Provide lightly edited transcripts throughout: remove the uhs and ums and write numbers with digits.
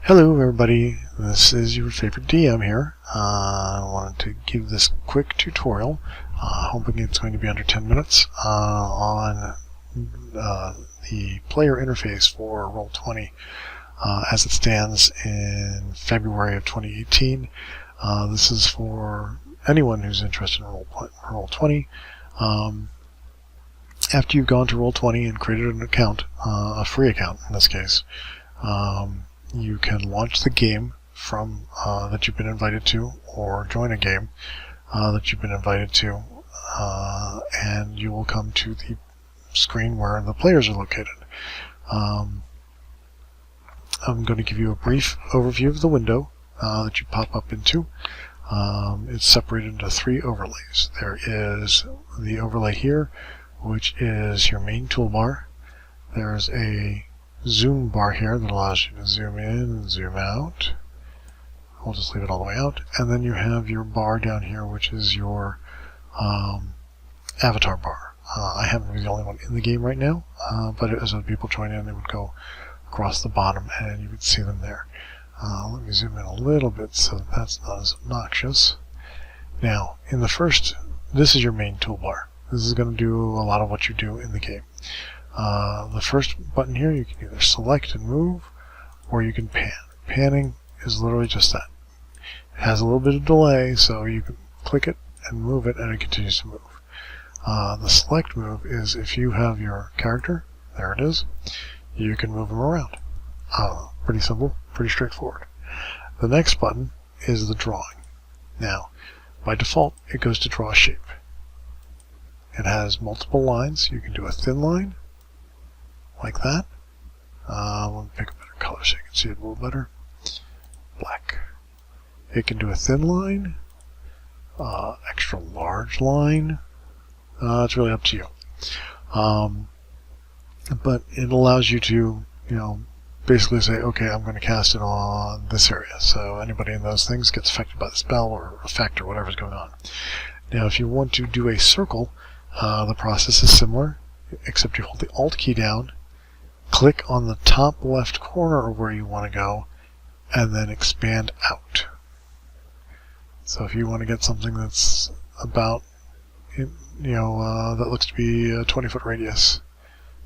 Hello everybody, this is your favorite DM here. I wanted to give this quick tutorial, hoping it's going to be under 10 minutes, on the player interface for Roll20 as it stands in February of 2018. This is for anyone who's interested in Roll20. After you've gone to Roll20 and created an account, a free account in this case, you can launch the game from that you've been invited to, or join a game that you've been invited to, and you will come to the screen where the players are located. I'm going to give you a brief overview of the window that you pop up into. It's separated into 3 overlays. There is the overlay here, which is your main toolbar. There's a zoom bar here that allows you to zoom in and zoom out. I'll just leave it all the way out. And then you have your bar down here, which is your avatar bar. I happen to be the only one in the game right now, but as other people join in, they would go across the bottom and you would see them there. Let me zoom in a little bit so that's not as obnoxious. Now, in the first, this is your main toolbar. This is going to do a lot of what you do in the game. The first button here, you can either select and move, or you can pan. Panning is literally just that. It has a little bit of delay, so you can click it and move it, and it continues to move. The select move is if you have your character, there it is, you can move them around. Pretty simple, pretty straightforward. The next button is the drawing. Now, by default, it goes to draw a shape. It has multiple lines. You can do a thin line, like that. Let me pick a better color so you can see it a little better. Black. It can do a thin line, extra large line. It's really up to you. But it allows you to, basically say, okay, I'm going to cast it on this area. So anybody in those things gets affected by the spell or effect or whatever's going on. Now, if you want to do a circle, the process is similar, except you hold the Alt key down, click on the top left corner of where you want to go, and then expand out. So if you want to get something that's about, that looks to be a 20-foot radius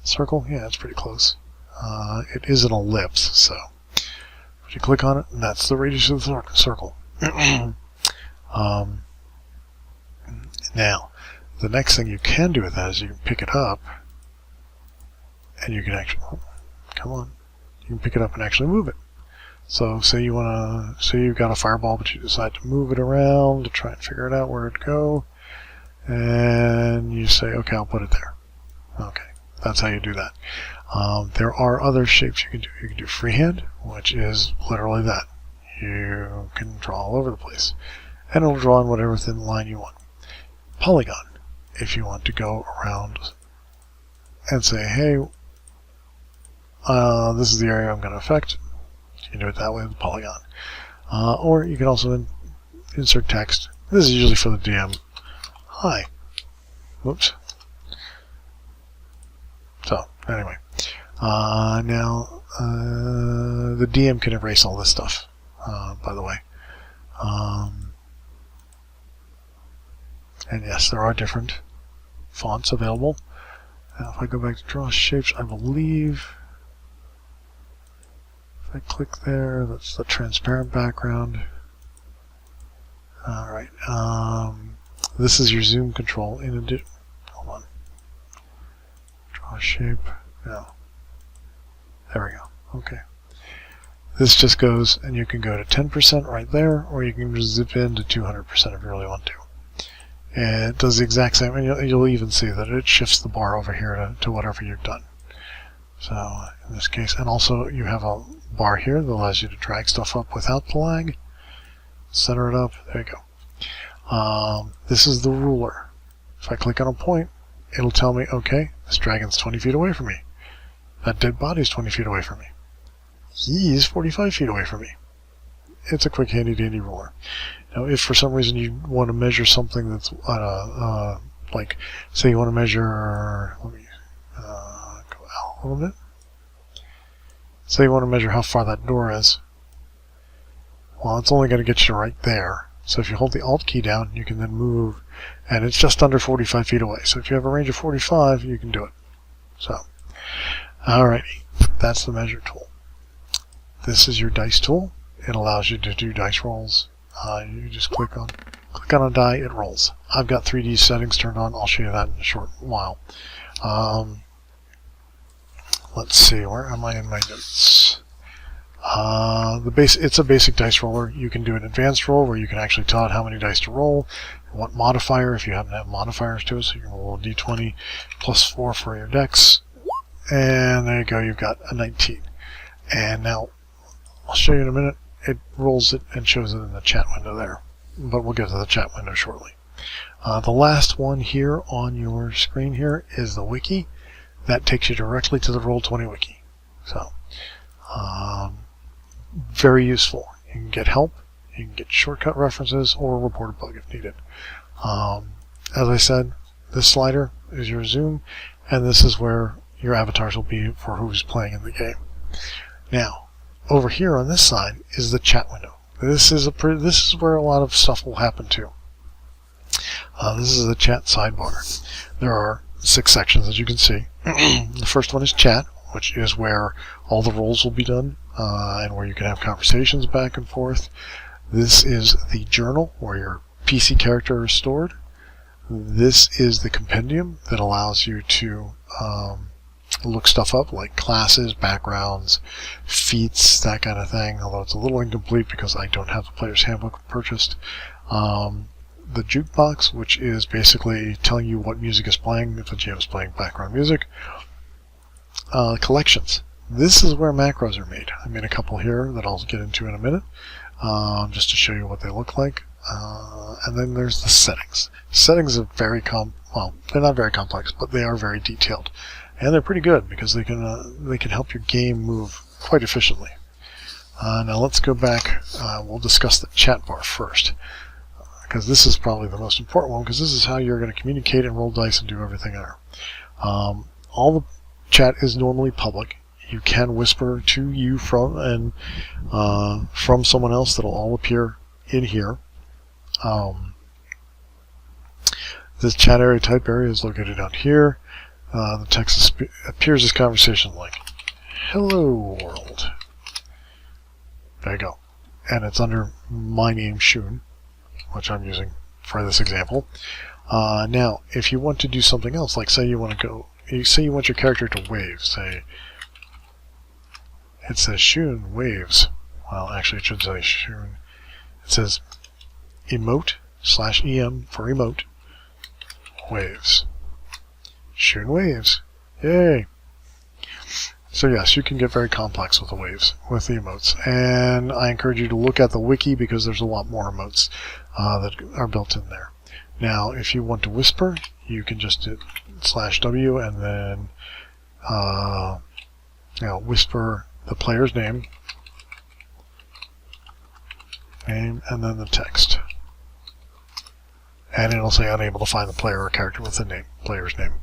circle, yeah, it's pretty close. It is an ellipse, so if you click on it, and that's the radius of the circle. Now, the next thing you can do with that is you can pick it up, and you can actually, you can pick it up and actually move it. So say you've got a fireball, but you decide to move it around to try and figure it out where it'd go, and you say, okay, I'll put it there. Okay, that's how you do that. There are other shapes you can do. You can do freehand, which is literally that. You can draw all over the place, and it'll draw in whatever thin line you want. Polygon, if you want to go around and say, hey, this is the area I'm going to affect, you can do it that way with the polygon. Or you can also insert text. This is usually for the DM. Hi. Whoops. So, anyway. Now, the DM can erase all this stuff, by the way. And yes, there are different fonts available. Now, if I go back to draw shapes, I believe if I click there, that's the transparent background. Alright, this is your zoom control. Hold on. Draw shape. No. There we go. Okay. This just goes, and you can go to 10% right there, or you can just zip in to 200% if you really want to. And it does the exact same, and you'll even see that it shifts the bar over here to whatever you've done. So in this case, and also you have a bar here that allows you to drag stuff up without the lag. Center it up, there you go. This is the ruler. If I click on a point, it'll tell me, okay, this dragon's 20 feet away from me. That dead body's 20 feet away from me. He's 45 feet away from me. It's a quick handy-dandy ruler. Now, if for some reason you want to measure something that's like, say you want to measure, let me go out a little bit. Say you want to measure how far that door is. well, it's only going to get you right there. So if you hold the Alt key down, you can then move, and it's just under 45 feet away. So if you have a range of 45, you can do it. So, alrighty, that's the measure tool. This is your dice tool. It allows you to do dice rolls. You just click on a die, it rolls. I've got 3D settings turned on. I'll show you that in a short while. Let's see, where am I in my notes? It's a basic dice roller. You can do an advanced roll where you can actually tell it how many dice to roll, what modifier, if you happen to have modifiers to it, so you can roll a d20 plus 4 for your dex, and there you go, you've got a 19. And now, I'll show you in a minute, it rolls it and shows it in the chat window there, but we'll get to the chat window shortly. The last one here on your screen here is the wiki. That takes you directly to the Roll20 wiki. So, very useful. You can get help, you can get shortcut references, or report a bug if needed. As I said, this slider is your zoom, and this is where your avatars will be for who's playing in the game. Now, over here on this side is the chat window. This is where a lot of stuff will happen too. This is the chat sidebar. There are 6 sections, as you can see. The first one is chat, which is where all the roles will be done, and where you can have conversations back and forth. This is the journal, where your PC character is stored. This is the compendium that allows you to look stuff up, like classes, backgrounds, feats, that kind of thing, although it's a little incomplete because I don't have the player's handbook purchased. The Jukebox, which is basically telling you what music is playing, if the GM is playing background music. Collections. This is where macros are made. I made a couple here that I'll get into in a minute, just to show you what they look like. And then there's the settings. Settings are very well, they're not very complex, but they are very detailed, and they're pretty good because they can help your game move quite efficiently. Now let's go back. We'll discuss the chat bar first, because this is probably the most important one, because this is how you're going to communicate and roll dice and do everything there. All the chat is normally public. You can whisper to you from someone else. That'll all appear in here. This chat area type area is located out here. The text appears as conversation like "Hello world." There you go, and it's under my name Shun, which I'm using for this example. Now, if you want to do something else, like say you want your character to wave, say it says Shun waves. Well, actually it should say Shun. It says emote /em for emote waves. Shun waves. Yay! So yes, you can get very complex with the waves, with the emotes. And I encourage you to look at the wiki because there's a lot more emotes that are built in there. Now, if you want to whisper, you can just do /w and then whisper the player's name, and then the text. And it'll say unable to find the player or character with the player's name.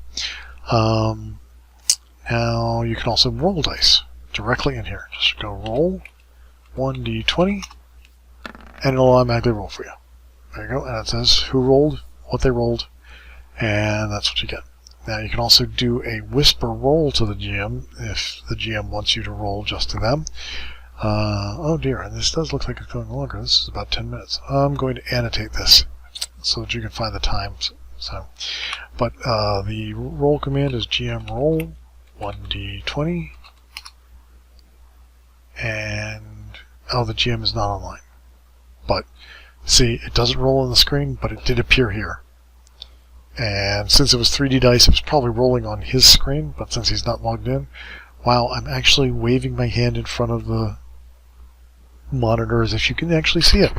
Now you can also roll dice directly in here. Just go roll 1d20, and it'll automatically roll for you. There you go, and it says who rolled, what they rolled, and that's what you get. Now you can also do a whisper roll to the GM if the GM wants you to roll just to them. Oh dear, and this does look like it's going longer. This is about 10 minutes. I'm going to annotate this so that you can find the times. But the roll command is GM roll 1d20, and the GM is not online. But see, it doesn't roll on the screen, but it did appear here. And since it was 3D dice, it was probably rolling on his screen, but since he's not logged in, wow, I'm actually waving my hand in front of the monitor as if you can actually see it.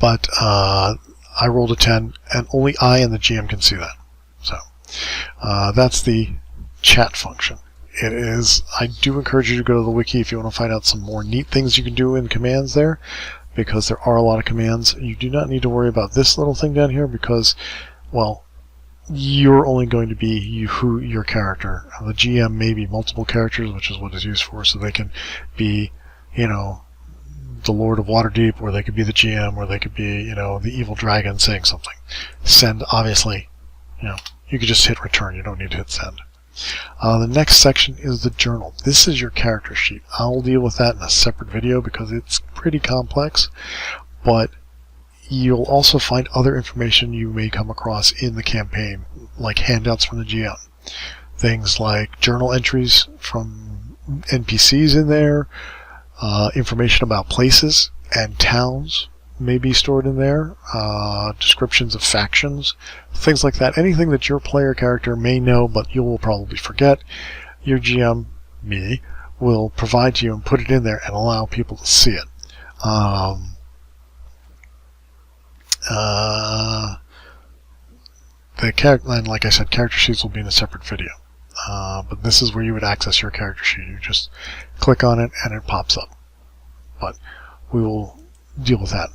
But I rolled a 10, and only I and the GM can see that. So that's the chat function. I do encourage you to go to the wiki if you want to find out some more neat things you can do in commands there, because there are a lot of commands. You do not need to worry about this little thing down here because, well, you're only going to be your character. The GM may be multiple characters, which is what it's used for, so they can be you know, the Lord of Waterdeep, or they could be the GM, or they could be, you know, the evil dragon saying something. Send, obviously, you know, you could just hit return. You don't need to hit send. The next section is the journal. This is your character sheet. I'll deal with that in a separate video because it's pretty complex, but you'll also find other information you may come across in the campaign, like handouts from the GM. Things like journal entries from NPCs in there, information about places and towns may be stored in there, descriptions of factions, things like that. Anything that your player character may know but you will probably forget, your GM, me, will provide to you and put it in there and allow people to see it. And like I said, character sheets will be in a separate video. But this is where you would access your character sheet. You just click on it and it pops up. But we will deal with that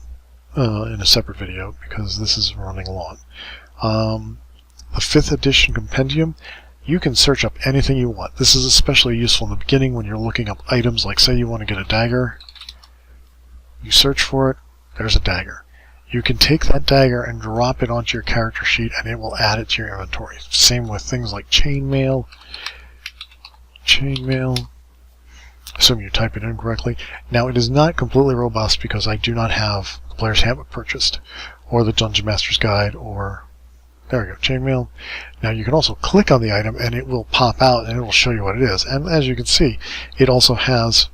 in a separate video because this is running long. The 5th edition Compendium, you can search up anything you want. This is especially useful in the beginning when you're looking up items, like say you want to get a dagger. You search for it, there's a dagger. You can take that dagger and drop it onto your character sheet and it will add it to your inventory. Same with things like chainmail. Assuming you type it in correctly. Now it is not completely robust because I do not have the Player's Handbook purchased, or the Dungeon Master's Guide, or there we go, chainmail. Now you can also click on the item and it will pop out and it will show you what it is. And as you can see, it also has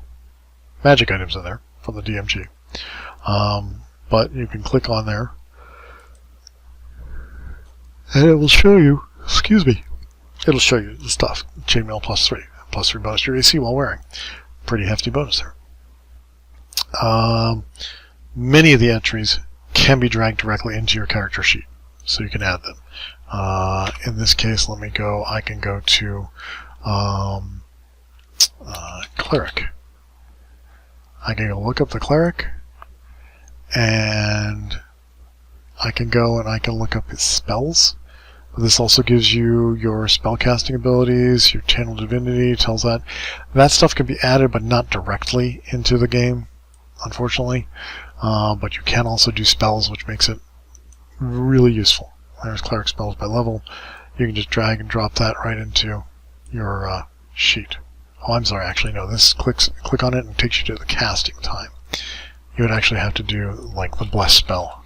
magic items in there from the DMG. But you can click on there and it will show you, it'll show you the stuff. Chainmail +3 bonus to your AC while wearing. Pretty hefty bonus there. Many of the entries can be dragged directly into your character sheet, so you can add them. In this case, I can go to Cleric. I can go look up the Cleric, and I can go and I can look up his spells. This also gives you your spellcasting abilities, your channel divinity, tells that. That stuff can be added but not directly into the game, unfortunately. But you can also do spells, which makes it really useful. There's Cleric spells by level. You can just drag and drop that right into your sheet. Oh, I'm sorry, actually no, this click on it and it takes you to the casting time. You would actually have to do like the bless spell.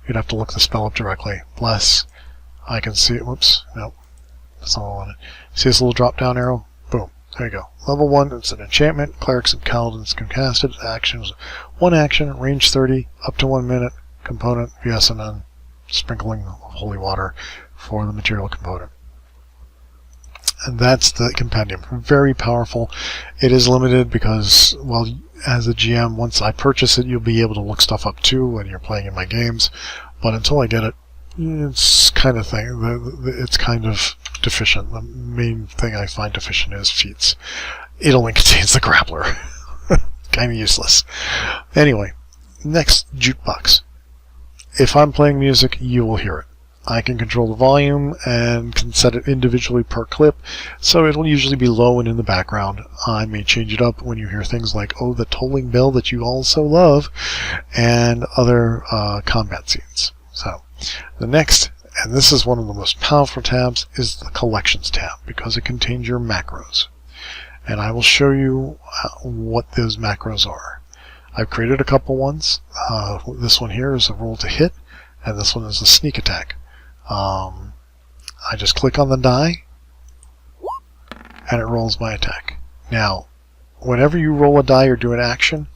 You'd have to look the spell up directly. Bless. I can see it. Whoops. Nope. That's not what I wanted. See this little drop down arrow? Boom. There you go. Level 1, it's an enchantment. Clerics and paladins can cast it. Actions. 1 action, range 30, up to 1 minute. Component, yes, and then sprinkling of holy water for the material component. And that's the Compendium. Very powerful. It is limited because, well, as a GM, once I purchase it, you'll be able to look stuff up too when you're playing in my games. But until I get it, it's kind of deficient. The main thing I find deficient is feats. It only contains the grappler. Kind of useless. Anyway, next, Jukebox. If I'm playing music, you will hear it. I can control the volume and can set it individually per clip, so it'll usually be low and in the background. I may change it up when you hear things like, oh, the tolling bell that you all so love, and other combat scenes. So, the next, and this is one of the most powerful tabs, is the Collections tab, because it contains your macros. And I will show you what those macros are. I've created a couple ones. This one here is a roll to hit, and this one is a sneak attack. I just click on the die, and it rolls my attack. Now, whenever you roll a die or do an action,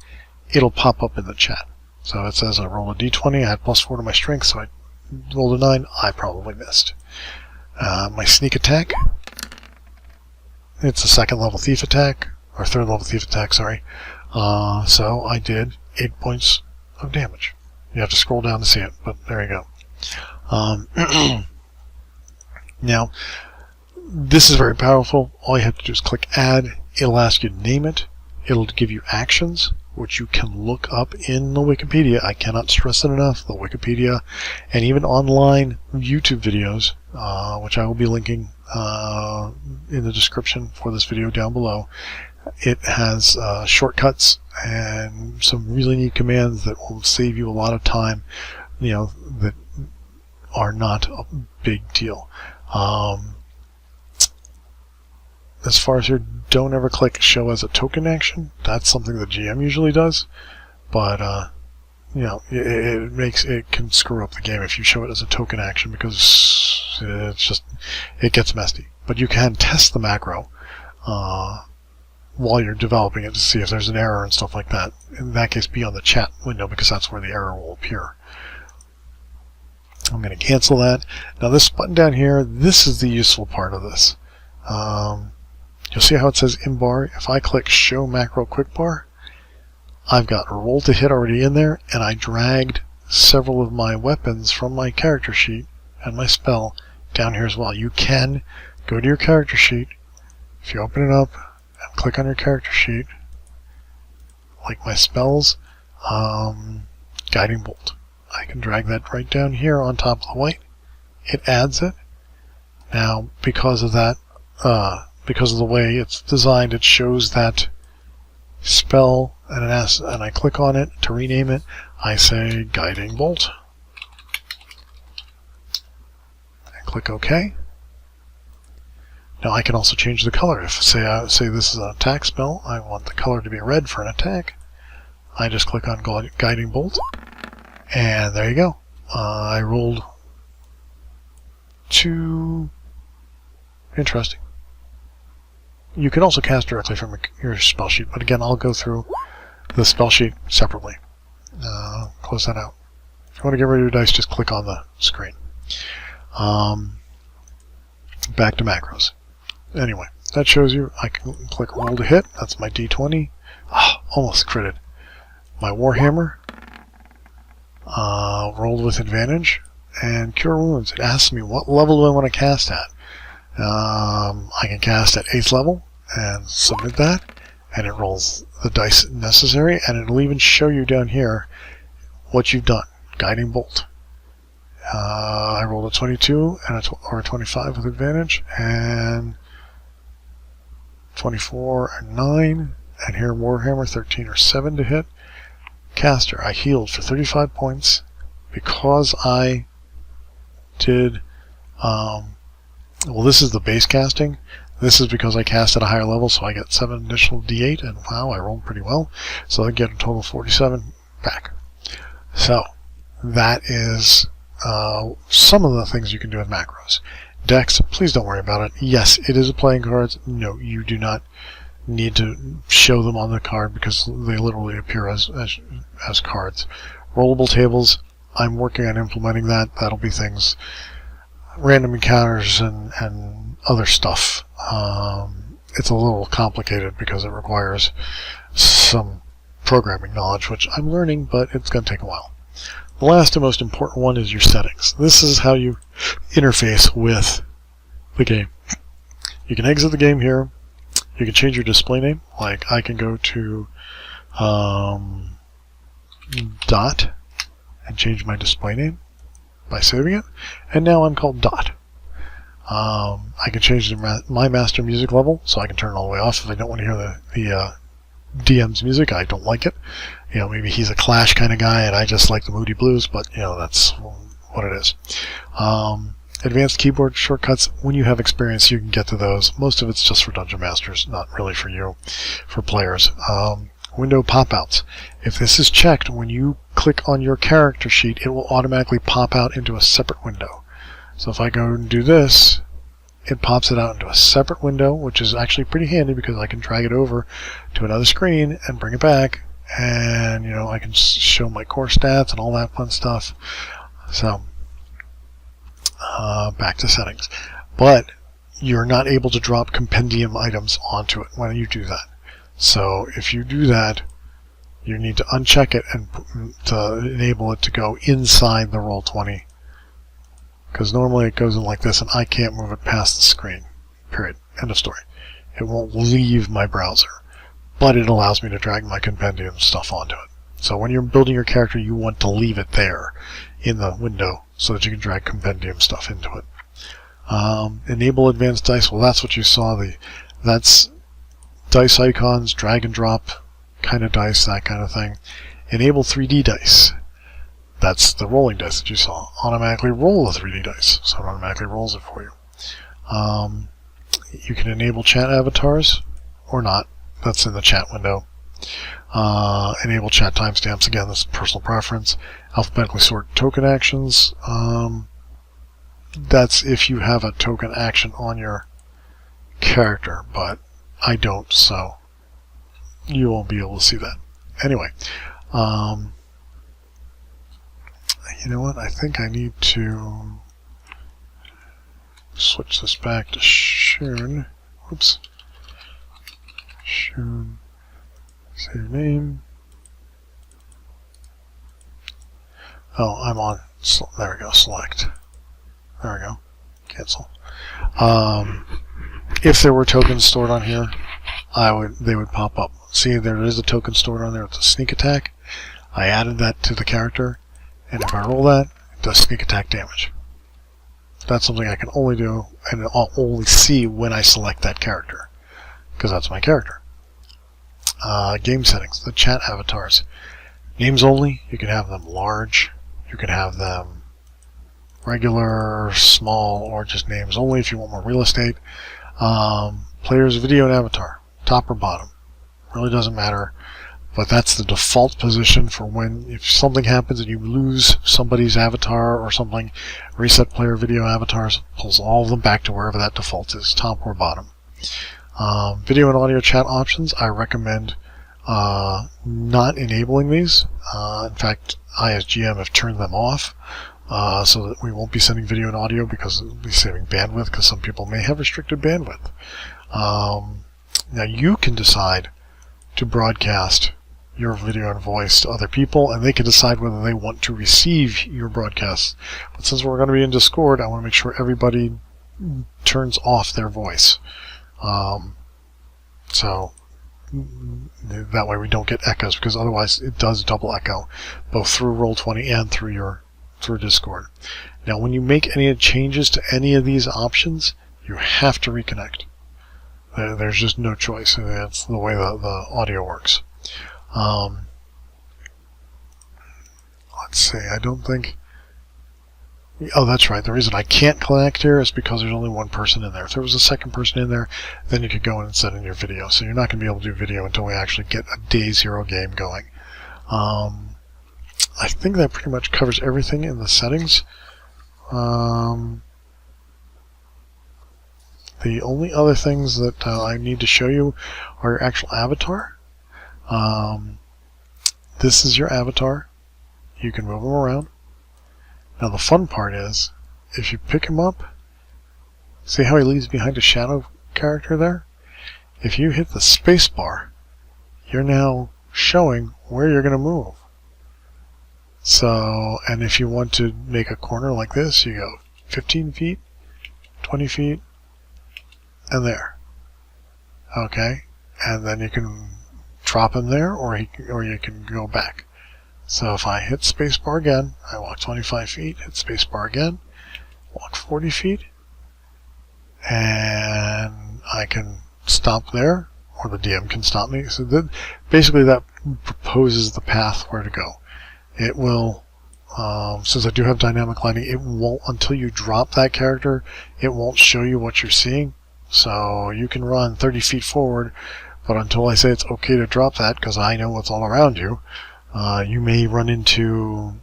it'll pop up in the chat. So it says I roll a d20, I had +4 to my strength, so I rolled a 9, I probably missed. My sneak attack, it's a 2nd level thief attack, or 3rd level thief attack, sorry. So I did 8 points of damage. You have to scroll down to see it, but there you go. Now, this is very powerful. All you have to do is click add. It'll ask you to name it. It'll give you actions, which you can look up in the Wikipedia. I cannot stress it enough. The Wikipedia and even online YouTube videos, which I will be linking in the description for this video down below. It has shortcuts and some really neat commands that will save you a lot of time, that are not a big deal. As far as here, don't ever click show as a token action. That's something the GM usually does, but it can screw up the game if you show it as a token action, because it gets messy. But you can test the macro while you're developing it to see if there's an error and stuff like that. In that case, be on the chat window, because that's where the error will appear. I'm going to cancel that. Now this button down here, this is the useful part of this. You'll see how it says in bar. If I click show macro quick bar, I've got a roll to hit already in there, and I dragged several of my weapons from my character sheet and my spell down here as well. You can go to your character sheet. If you open it up and click on your character sheet, like my spells, Guiding Bolt, I can drag that right down here on top of the white. It adds it. Now, because of that, because of the way it's designed, it shows that spell, and I click on it to rename it. I say Guiding Bolt, and click OK. Now I can also change the color. If say this is an attack spell, I want the color to be red for an attack. I just click on Guiding Bolt, and there you go. I rolled 2. Interesting. You can also cast directly from your spell sheet, but again, I'll go through the spell sheet separately. Close that out. If you want to get rid of your dice, just click on the screen. Back to macros. Anyway, that shows you I can click roll to hit. That's my D20. Almost critted. My Warhammer. Rolled with advantage. And Cure Wounds. It asks me what level do I want to cast at. I can cast at 8th level and submit that, and it rolls the dice necessary, and it'll even show you down here what you've done. Guiding Bolt. I rolled a 22 and or a 25 with advantage, and 24 and 9, and here Warhammer 13 or 7 to hit. Caster, I healed for 35 points because I did well, this is the base casting. This is because I cast at a higher level, so I get 7 additional D8, and wow, I rolled pretty well. So I get a total of 47 back. So that is some of the things you can do with macros. Decks, please don't worry about it. Yes, it is a playing card. No, you do not need to show them on the card because they literally appear as cards. Rollable tables, I'm working on implementing that. That'll be things, random encounters and other stuff. It's a little complicated because it requires some programming knowledge, which I'm learning, but it's going to take a while. The last and most important one is your settings. This is how you interface with the game. You can exit the game here. You can change your display name. Like I can go to Dot and change my display name by saving it, and now I'm called Dot. I can change my master music level, so I can turn it all the way off if I don't want to hear the DM's music. I don't like it. Maybe he's a Clash kind of guy, and I just like the Moody Blues, but that's what it is. Advanced keyboard shortcuts, when you have experience, you can get to those. Most of it's just for Dungeon Masters, not really for you, for players. Window pop-outs. If this is checked, when you click on your character sheet, it will automatically pop out into a separate window. So if I go and do this, it pops it out into a separate window, which is actually pretty handy because I can drag it over to another screen and bring it back, and I can show my core stats and all that fun stuff. So back to settings. But you're not able to drop compendium items onto it when you do that. So if you do that, you need to uncheck it and to enable it to go inside the Roll20. Because normally it goes in like this and I can't move it past the screen. Period. End of story. It won't leave my browser. But it allows me to drag my compendium stuff onto it. So when you're building your character, you want to leave it there in the window so that you can drag compendium stuff into it. Enable advanced dice. Well, that's what you saw. That's dice icons, drag and drop kind of dice, that kind of thing. Enable 3D dice. That's the rolling dice that you saw. Automatically roll the 3D dice, so it automatically rolls it for you. You can enable chat avatars or not. That's in the chat window. Enable chat timestamps. Again, this is personal preference. Alphabetically sort token actions. That's if you have a token action on your character, but I don't, so you won't be able to see that. Anyway, you know what? I think I need to switch this back to Shun. Whoops. Shun. Save name. Oh, I'm on. There we go. Select. There we go. Cancel. If there were tokens stored on here, they would pop up. See, there is a token stored on there with a sneak attack. I added that to the character, and if I roll that, it does sneak attack damage. That's something I can only do, and I'll only see when I select that character, because that's my character. Game settings, the chat avatars. Names only, you can have them large, you can have them regular, small, or just names only if you want more real estate. Player's video and avatar, top or bottom, really doesn't matter, but that's the default position for when, if something happens and you lose somebody's avatar or something, reset player video avatars, pulls all of them back to wherever that default is, top or bottom. Video and audio chat options, I recommend not enabling these. In fact, I as GM have turned them off so that we won't be sending video and audio because it will be saving bandwidth, because some people may have restricted bandwidth. Now you can decide to broadcast your video and voice to other people, and they can decide whether they want to receive your broadcasts. But since we're going to be in Discord, I want to make sure everybody turns off their voice. So that way we don't get echoes, because otherwise it does double echo both through Roll20 and through Discord. Now when you make any changes to any of these options, you have to reconnect. There's just no choice. That's the way the audio works. Let's see, I don't think... Oh, that's right. The reason I can't connect here is because there's only one person in there. If there was a second person in there, then you could go in and set in your video. So you're not going to be able to do video until we actually get a day zero game going. I think that pretty much covers everything in the settings. The only other things that I need to show you are your actual avatar. This is your avatar. You can move him around. Now the fun part is, if you pick him up, see how he leaves behind a shadow character there? If you hit the space bar, you're now showing where you're going to move. So, and if you want to make a corner like this, you go 15 feet, 20 feet, and there. Okay? And then you can drop him there, or you can go back. So if I hit spacebar again, I walk 25 feet, hit spacebar again, walk 40 feet, and I can stop there, or the DM can stop me. So basically that proposes the path where to go. It will, since I do have dynamic lighting, it won't, until you drop that character, it won't show you what you're seeing. So you can run 30 feet forward, but until I say it's okay to drop that, because I know what's all around you, you may run into,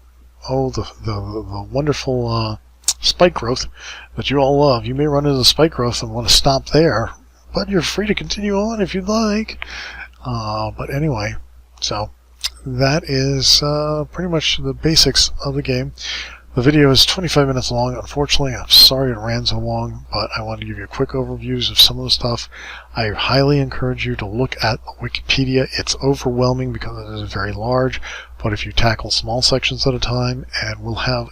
the wonderful spike growth that you all love. You may run into spike growth and want to stop there, but you're free to continue on if you'd like. But anyway, so that is pretty much the basics of the game. The video is 25 minutes long. Unfortunately, I'm sorry it ran so long, but I wanted to give you quick overviews of some of the stuff. I highly encourage you to look at Wikipedia. It's overwhelming because it is very large, but if you tackle small sections at a time, and we'll have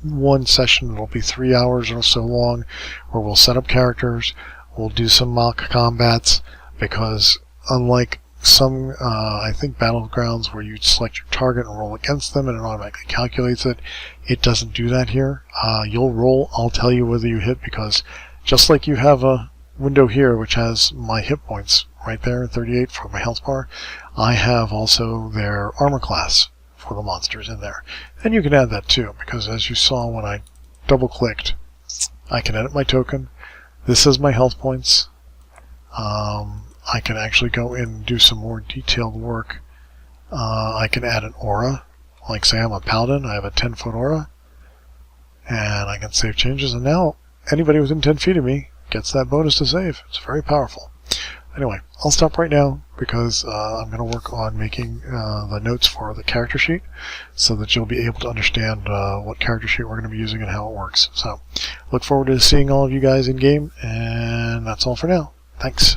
one session that'll be 3 hours or so long, where we'll set up characters, we'll do some mock combats, because unlike some, I think, Battlegrounds where you select your target and roll against them and it automatically calculates it, it doesn't do that here. You'll roll, I'll tell you whether you hit, because just like you have a window here, which has my hit points right there, 38 for my health bar, I have also their armor class for the monsters in there. And you can add that too, because as you saw when I double-clicked, I can edit my token. This is my health points. I can actually go in and do some more detailed work. I can add an aura. Like say I'm a paladin, I have a 10-foot aura. And I can save changes, and now anybody within 10 feet of me gets that bonus to save. It's very powerful. Anyway, I'll stop right now because I'm going to work on making the notes for the character sheet so that you'll be able to understand what character sheet we're going to be using and how it works. So, look forward to seeing all of you guys in game, and that's all for now. Thanks.